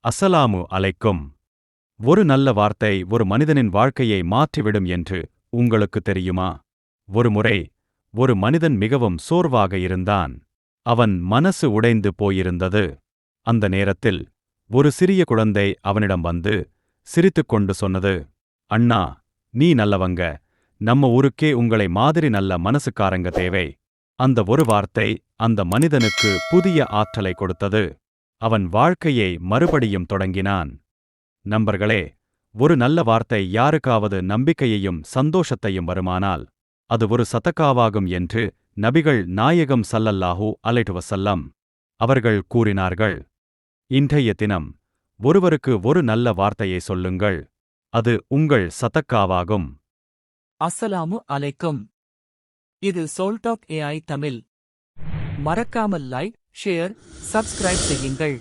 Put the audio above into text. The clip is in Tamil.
அஸ்ஸலாமு அலைக்கும். ஒரு நல்ல வார்த்தை ஒரு மனிதனின் வாழ்க்கையை மாற்றிவிடும் என்று உங்களுக்கு தெரியுமா? ஒருமுறை ஒரு மனிதன் மிகவும் சோர்வாக இருந்தான். அவன் மனசு உடைந்து போயிருந்தது. அந்த நேரத்தில் ஒரு சிறிய குழந்தை அவனிடம் வந்து சிரித்துக்கொண்டு சொன்னது, அண்ணா, நீ நல்லவங்க. நம்ம ஊருக்கே உங்களை மாதிரி நல்ல மனசுக்காரங்க தேவை. அந்த ஒரு வார்த்தை அந்த மனிதனுக்கு புதிய ஆற்றலை கொடுத்தது. அவன் வாழ்க்கையை மறுபடியும் தொடங்கினான். நண்பர்களே, ஒரு நல்ல வார்த்தை யாருக்காவது நம்பிக்கையையும் சந்தோஷத்தையும் வருமானால் அது ஒரு சதகாவாகும் என்று நபிகள் நாயகம் ஸல்லல்லாஹு அலைஹி வஸல்லம் அவர்கள் கூறினார்கள். இன்றைய தினம் ஒருவருக்கு ஒரு நல்ல வார்த்தையை சொல்லுங்கள். அது உங்கள் சதக்காவாகும். அஸ்ஸலாமு அலைக்கும். இது சோல்டாக் ஏஐ தமிழ். மறக்காமல் லைக், ஷேர், சப்ஸ்கிரைப் செய்யுங்கள்.